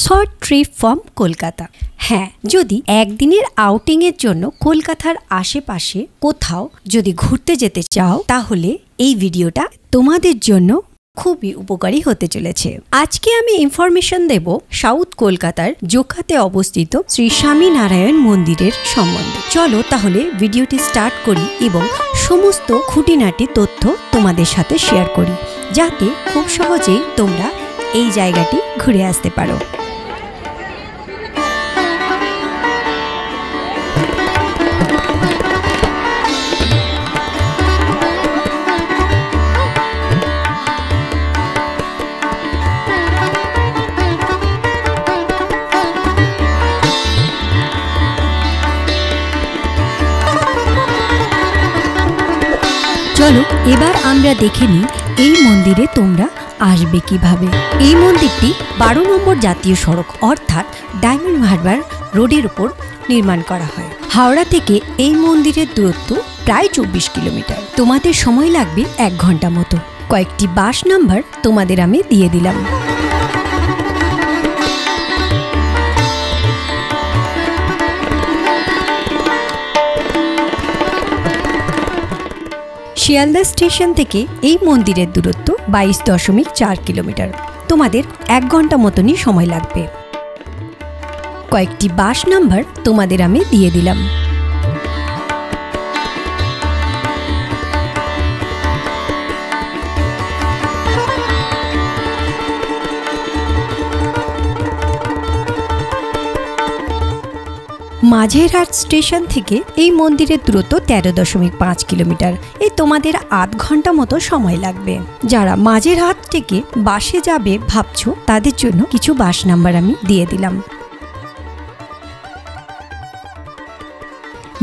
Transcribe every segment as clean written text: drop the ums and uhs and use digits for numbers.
Short trip from Kolkata. হ্যাঁ, যদি একদিনের আউটিংয়ের জন্য কলকাতার আশেপাশে কোথাও যদি ঘুরতে যেতে চাও তাহলে এই ভিডিওটা তোমাদের জন্য খুবই উপকারী হতে চলেছে। আজকে আমি ইনফরমেশন দেব সাউথ কলকাতার জোকাতে অবস্থিত শ্রী স্বামীনারায়ণ মন্দিরের সম্বন্ধে। চলো তাহলে ভিডিওটি স্টার্ট করি এবং সমস্ত খুঁটিনাটি তথ্য তোমাদের সাথে শেয়ার করি, যাতে খুব সহজেই তোমরা এই জায়গাটি ঘুরে আসতে পারো। চলো এবার আমরা দেখে নিই এই মন্দিরে তোমরা আসবে কিভাবে। এই মন্দিরটি 12 নম্বর জাতীয় সড়ক অর্থাৎ ডায়মন্ড হারবার রোডের উপর নির্মাণ করা হয়। হাওড়া থেকে এই মন্দিরের দূরত্ব প্রায় 24 কিলোমিটার। তোমাদের সময় লাগবে 1 ঘন্টা মতো। কয়েকটি বাস নাম্বার তোমাদের আমি দিয়ে দিলাম। শিয়ালদা স্টেশন থেকে এই মন্দিরের দূরত্ব 22.4 কিলোমিটার। তোমাদের 1 ঘন্টা মতনই সময় লাগবে। কয়েকটি বাস নাম্বার তোমাদের আমি দিয়ে দিলাম। মাঝেরহাট স্টেশন থেকে এই মন্দিরের দূরত্ব 13.5 কিলোমিটার। এই তোমাদের 8 ঘন্টা মতো সময় লাগবে। যারা মাঝেরহাট থেকে বাসে যাবে ভাবছো তাদের জন্য কিছু বাস নাম্বার আমি দিয়ে দিলাম।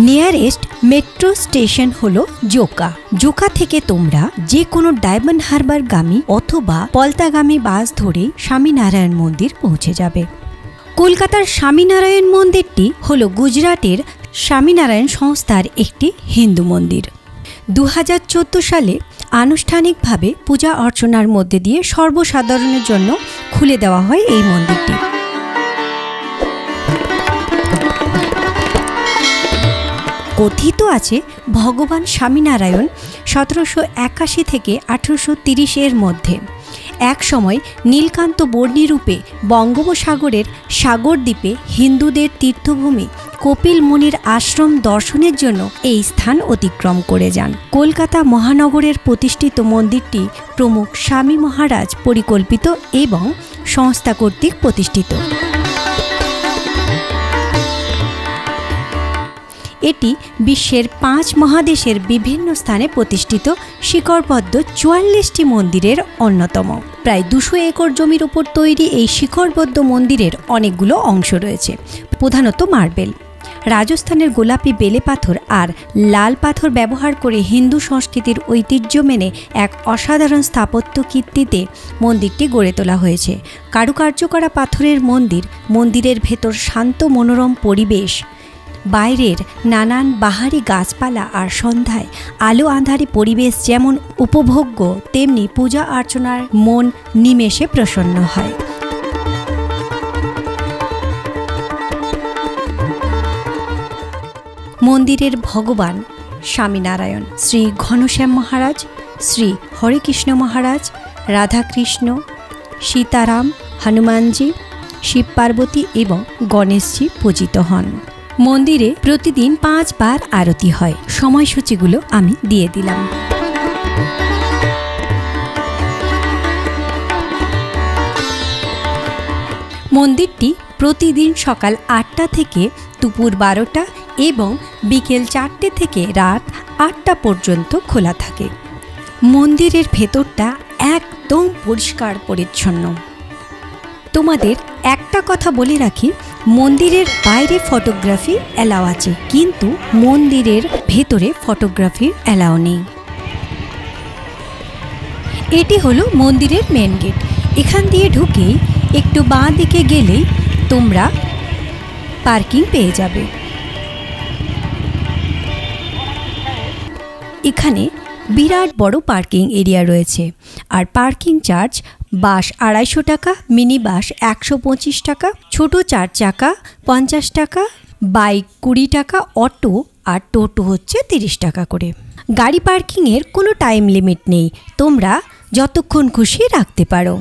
নিয়ারেস্ট মেট্রো স্টেশন হলো জোকা। জোকা থেকে তোমরা যে কোনো ডায়মন্ড হারবার গামী অথবা পলতাগামী বাস ধরে স্বামীনারায়ণ মন্দির পৌঁছে যাবে। কলকাতার স্বামীনারায়ণ মন্দিরটি হল গুজরাটের স্বামীনারায়ণ সংস্থার একটি হিন্দু মন্দির। 2014 সালে আনুষ্ঠানিকভাবে পূজা অর্চনার মধ্যে দিয়ে সর্বসাধারণের জন্য খুলে দেওয়া হয় এই মন্দিরটি। কথিত আছে ভগবান স্বামীনারায়ণ 1781 থেকে 1830 মধ্যে এক সময় নীলকান্ত বর্ণী রূপে বঙ্গোপসাগরের সাগরদ্বীপে হিন্দুদের তীর্থভূমি কপিল মুনির আশ্রম দর্শনের জন্য এই স্থান অতিক্রম করে যান। কলকাতা মহানগরের প্রতিষ্ঠিত মন্দিরটি প্রমুখ স্বামী মহারাজ পরিকল্পিত এবং সংস্থা কর্তৃক প্রতিষ্ঠিত। এটি বিশ্বের 5 মহাদেশের বিভিন্ন স্থানে প্রতিষ্ঠিত শিখরবদ্ধ 44টি মন্দিরের অন্যতম। প্রায় 200 একর জমির উপর তৈরি এই শিখরবদ্ধ মন্দিরের অনেকগুলো অংশ রয়েছে, প্রধানত মার্বেল। রাজস্থানের গোলাপি বেলে পাথর আর লাল পাথর ব্যবহার করে হিন্দু সংস্কৃতির ঐতিহ্য মেনে এক অসাধারণ স্থাপত্য কীর্তিতে মন্দিরটি গড়ে তোলা হয়েছে। কারুকার্য করা পাথরের মন্দির, মন্দিরের ভেতর শান্ত মনোরম পরিবেশ, বাইরের নানান বাহারি গাছপালা আর সন্ধ্যায় আলো আঁধারি পরিবেশ যেমন উপভোগ্য, তেমনি পূজা অর্চনার মন নিমেষে প্রসন্ন হয়। মন্দিরের ভগবান স্বামীনারায়ণ শ্রী ঘনশ্যাম মহারাজ, শ্রী হরেকৃষ্ণ মহারাজ, রাধাকৃষ্ণ, সীতারাম, হনুমানজি, শিব পার্বতী এবং গণেশজি পূজিত হন। মন্দিরে প্রতিদিন 5 বার আরতি হয়। সময়সূচিগুলো আমি দিয়ে দিলাম। মন্দিরটি প্রতিদিন সকাল 8টা থেকে দুপুর 12টা এবং বিকেল 4টে থেকে রাত 8টা পর্যন্ত খোলা থাকে। মন্দিরের ভেতরটা একদম পরিষ্কার পরিচ্ছন্ন। তোমাদের একটা কথা বলে রাখি, মন্দিরের বাইরে ফটোগ্রাফি অ্যালাউ আছে, কিন্তু মন্দিরের ভেতরে ফটোগ্রাফির অ্যালাউ নেই। এটি হলো মন্দিরের মেন গেট। এখান দিয়ে ঢুকেই একটু বাঁ দিকে গেলেই তোমরা পার্কিং পেয়ে যাবে। এখানে বিরাট বড় পার্কিং এরিয়া রয়েছে আর পার্কিং চার্জ বাস 250 টাকা, মিনি বাস 125 টাকা, ছোট 4 চাকা 50 টাকা, বাইক 20 টাকা, অটো আর টোটো হচ্ছে 30 টাকা করে। গাড়ি পার্কিংয়ের কোনো টাইম লিমিট নেই, তোমরা যতক্ষণ খুশি রাখতে পারো।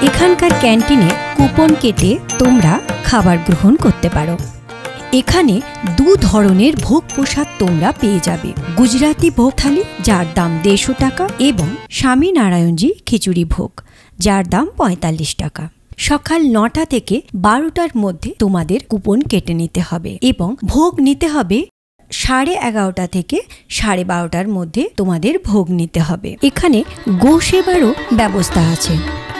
এখানকার ক্যান্টিনে কুপন কেটে তোমরা খাবার গ্রহণ করতে পারো। এখানে 2 ধরনের ভোগ প্রসাদ তোমরা পেয়ে যাবে। গুজরাতি ভোগ থালি যার দাম 150 টাকা এবং স্বামী নারায়ণজি খিচুড়ি ভোগ যার দাম 45 টাকা। সকাল 9টা থেকে 12টার মধ্যে তোমাদের কুপন কেটে নিতে হবে এবং ভোগ নিতে হবে 11:30 থেকে 12:30টার মধ্যে তোমাদের ভোগ নিতে হবে। এখানে গোসেবারও ব্যবস্থা আছে,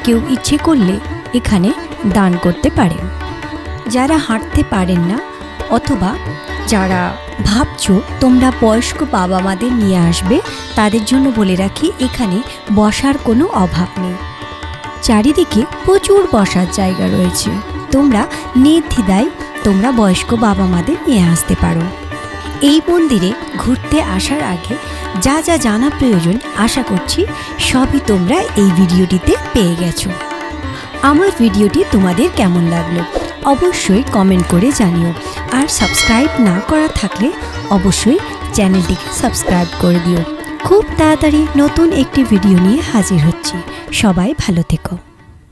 কেউ ইচ্ছে করলে এখানে দান করতে পারেন। যারা হাঁটতে পারেন না অথবা যারা ভাবছো তোমরা বয়স্ক বাবা মাদের নিয়ে আসবে, তাদের জন্য বলে রাখি এখানে বসার কোনো অভাব নেই। চারিদিকে প্রচুর বসার জায়গা রয়েছে, তোমরা নির্দ্বিধায় তোমরা বয়স্ক বাবা মাদের নিয়ে আসতে পারো। এই মন্দিরে ঘুরতে আসার আগে যা যা জানা প্রয়োজন আশা করছি সবই তোমরা এই ভিডিওটিতে পেয়ে গেছো। আমার ভিডিওটি তোমাদের কেমন লাগলো অবশ্যই কমেন্ট করে জানিও, আর সাবস্ক্রাইব না করা থাকলে অবশ্যই চ্যানেলটিকে সাবস্ক্রাইব করে দিও। খুব তাড়াতাড়ি নতুন একটি ভিডিও নিয়ে হাজির হচ্ছি। সবাই ভালো থেকো।